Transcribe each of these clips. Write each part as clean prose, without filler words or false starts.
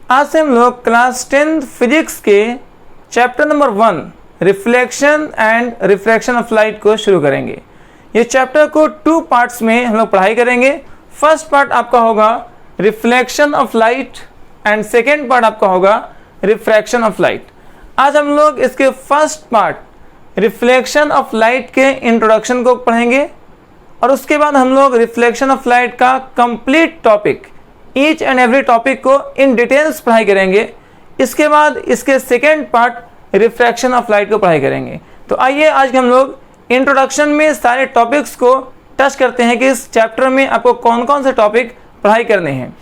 आज से हम लोग क्लास 10th फिजिक्स के chapter number 1 reflection and refraction of light को शुरू करेंगे। ये चैप्टर को 2 पार्ट्स में हम लोग पढ़ाई करेंगे। फर्स्ट पार्ट आपका होगा reflection of light and second part आपका होगा रिफ्रैक्शन ऑफ लाइट। आज हम लोग इसके first part reflection of light के इंट्रोडक्शन को पढ़ेंगे और उसके बाद हम लोग रिफ्लेक्शन ऑफ लाइट का complete topic, each and every topic को इन डिटेल्स पढ़ाई करेंगे। इसके बाद इसके second part refraction of light को पढ़ाई करेंगे। तो आइए आज हम लोग इंट्रोडक्शन में सारे टॉपिक्स को टच करते हैं कि इस चैप्टर में आपको कौन कौन से टॉपिक पढ़ाई करने हैं।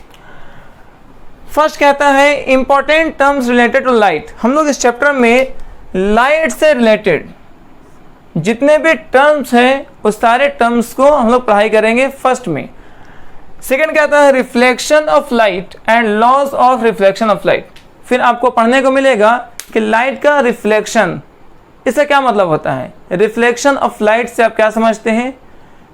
फर्स्ट कहता है important terms related to light. हम लोग इस चैप्टर में लाइट से रिलेटेड जितने भी टर्म्स हैं उस सारे टर्म्स को हम लोग पढ़ाई करेंगे फर्स्ट में। सेकेंड कहता है reflection of light and laws of reflection of light. फिर आपको पढ़ने को मिलेगा कि लाइट का रिफ्लेक्शन, इससे क्या मतलब होता है, रिफ्लेक्शन ऑफ लाइट से आप क्या समझते हैं।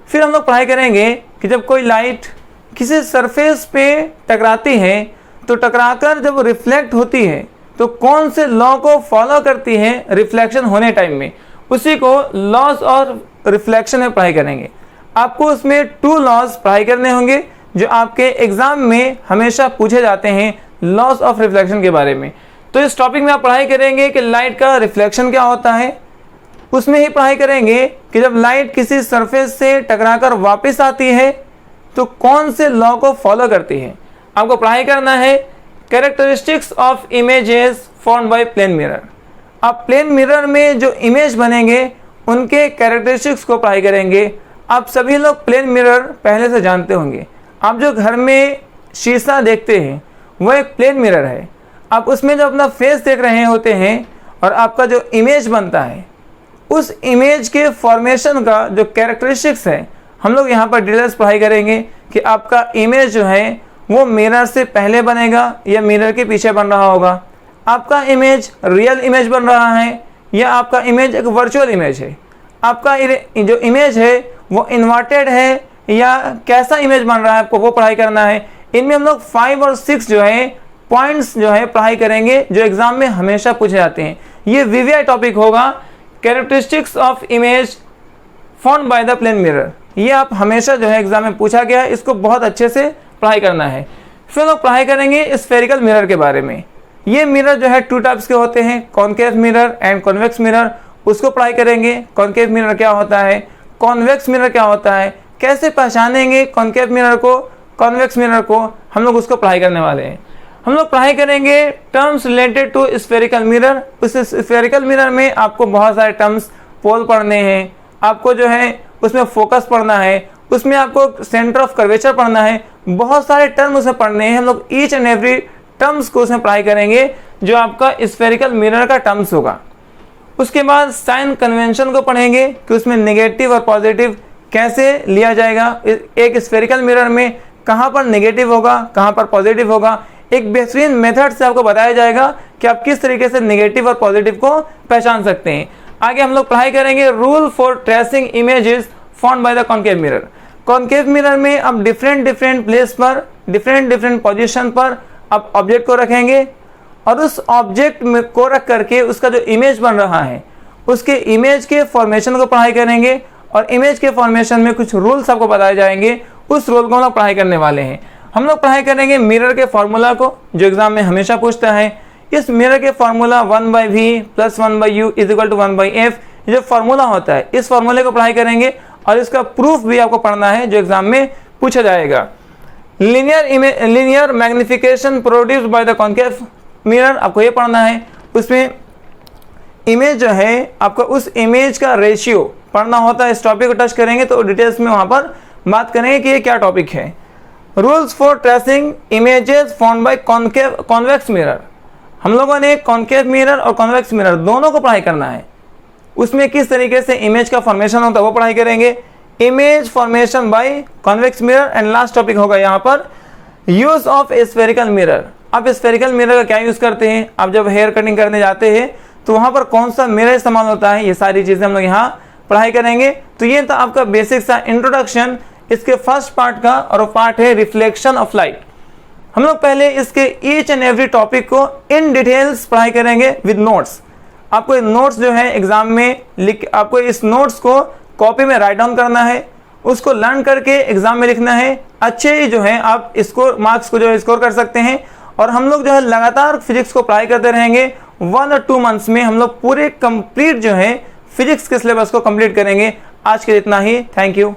फिर हम लोग पढ़ाई करेंगे कि जब कोई लाइट किसी सरफेस पे टकराती है तो टकराकर जब रिफ्लेक्ट होती है तो कौन से लॉ को फॉलो करती है रिफ्लेक्शन होने टाइम में, उसी को लॉज और रिफ्लेक्शन में पढ़ाई करेंगे। आपको उसमें 2 लॉज पढ़ाई करने होंगे जो आपके एग्जाम में हमेशा पूछे जाते हैं लॉज ऑफ रिफ्लेक्शन के बारे में। तो इस टॉपिक में आप पढ़ाई करेंगे कि लाइट का रिफ्लेक्शन क्या होता है। उसमें ही पढ़ाई करेंगे कि जब लाइट किसी सरफेस से टकराकर वापस आती है तो कौन से लॉ को फॉलो करती है। आपको पढ़ाई करना है characteristics of images formed by plane mirror. आप प्लेन मिरर में जो इमेज बनेंगे उनके कैरेक्टरिस्टिक्स को पढ़ाई करेंगे। आप सभी लोग प्लेन मिरर पहले से जानते होंगे। आप जो घर में शीशा देखते हैं वो एक प्लेन मिरर है। आप उसमें जो अपना फेस देख रहे होते हैं और आपका जो इमेज बनता है उस इमेज के फॉर्मेशन का जो कैरेक्टरिस्टिक्स है हम लोग यहाँ पर डिटेल्स पढ़ाई करेंगे कि आपका इमेज जो है वो मिरर से पहले बनेगा या मिरर के पीछे बन रहा होगा। आपका इमेज रियल इमेज बन रहा है या आपका इमेज एक वर्चुअल इमेज है। आपका जो इमेज है वो इन्वर्टेड है या कैसा इमेज बन रहा है, आपको वो पढ़ाई करना है। इनमें हम लोग 5 और 6 जो है पॉइंट्स जो है पढ़ाई करेंगे जो एग्जाम में हमेशा पूछे जाते हैं। ये वीवीआई टॉपिक होगा, characteristics of image formed by the plane mirror. ये आप हमेशा जो है एग्जाम में पूछा गया है, इसको बहुत अच्छे से पढ़ाई करना है। फिर लोग पढ़ाई करेंगे स्फेरिकल मिरर के बारे में। ये मिरर जो है 2 टाइप्स के होते हैं, concave mirror and convex mirror. उसको पढ़ाई करेंगे। कॉनकेव मिरर क्या होता है, कॉन्वेक्स मिरर क्या होता है, कैसे पहचानेंगे कॉनकेव मिरर को, कॉन्वेक्स मिरर को, हम लोग उसको पढ़ाई करने वाले हैं। हम लोग पढ़ाई करेंगे terms related to spherical mirror. उस स्फेरिकल मिरर में आपको बहुत सारे टर्म्स पोल पढ़ने हैं, आपको जो है उसमें फोकस पढ़ना है, उसमें आपको सेंटर ऑफ कर्वेचर पढ़ना है, बहुत सारे टर्म उसमें पढ़ने हैं। हम लोग ईच एंड एवरी टर्म्स को उसमें पढ़ाई करेंगे जो आपका स्फेरिकल मिरर का टर्म्स होगा। उसके बाद साइन कन्वेंशन को पढ़ेंगे कि उसमें नेगेटिव और पॉजिटिव कैसे लिया जाएगा। एक स्फेरिकल मिरर में कहाँ पर नेगेटिव होगा, कहाँ पर पॉजिटिव होगा, एक बेहतरीन मेथड से आपको बताया जाएगा कि आप किस तरीके से नेगेटिव और पॉजिटिव को पहचान सकते हैं। आगे हम लोग पढ़ाई करेंगे rule for tracing images formed by the concave mirror. Concave mirror में आप डिफरेंट प्लेस पर डिफरेंट पोजीशन पर आप ऑब्जेक्ट को रखेंगे और उस ऑब्जेक्ट में को रख करके उसका जो इमेज बन रहा है उसके इमेज के फॉर्मेशन को पढ़ाई करेंगे और इमेज के फॉर्मेशन में कुछ रूल्स आपको बताए जाएंगे। उस रूल को हम लोग पढ़ाई करने वाले हैं। हम लोग पढ़ाई करेंगे मिरर के फॉर्मूला को जो एग्जाम में हमेशा पूछता है। इस मिरर के फॉर्मूला 1/v + 1/u = 1/f जो फॉर्मूला होता है, इस फॉर्मूले को पढ़ाई करेंगे और इसका प्रूफ भी आपको पढ़ना है जो एग्जाम में पूछा जाएगा। Linear magnification produced by the concave mirror, आपको ये पढ़ना है। उसमें इमेज जो है आपको उस इमेज का रेशियो पढ़ना होता है। इस टॉपिक को टच करेंगे तो डिटेल्स में वहाँ पर बात करेंगे कि ये क्या टॉपिक है। Rules for tracing images formed by convex mirror. हम लोगों ने कॉनकेव मिरर और कॉन्वेक्स मिरर दोनों को पढ़ाई करना है। उसमें किस तरीके से इमेज का फॉर्मेशन होता है वो पढ़ाई करेंगे। Image formation by convex mirror and last topic होगा यहाँ पर यूज ऑफ स्फेरिकल मिरर। आप स्फेरिकल मिरर का क्या यूज करते हैं, आप जब हेयर कटिंग करने जाते हैं तो वहाँ पर कौन सा मिरर इस्तेमाल होता है, ये सारी चीज़ें हम लोग यहाँ पढ़ाई करेंगे। तो ये था आपका बेसिक सा इंट्रोडक्शन इसके फर्स्ट पार्ट का, और वो पार्ट है रिफ्लेक्शन ऑफ लाइट। हम लोग पहले इसके ईच एंड एवरी टॉपिक को इन डिटेल्स पढ़ाई करेंगे विद नोट्स। आपको नोट्स जो है एग्जाम में आपको इस नोट्स को कॉपी में राइट डाउन करना है, उसको लर्न करके एग्जाम में लिखना है। अच्छे जो है आप स्कोर मार्क्स को जो है स्कोर कर सकते हैं। और हम लोग जो है लगातार फिजिक्स को पढ़ाई करते रहेंगे। 1 और 2 मंथ्स में हम लोग पूरे कंप्लीट जो है फिजिक्स के सिलेबस को कंप्लीट करेंगे। आज के लिए इतना ही। Thank you.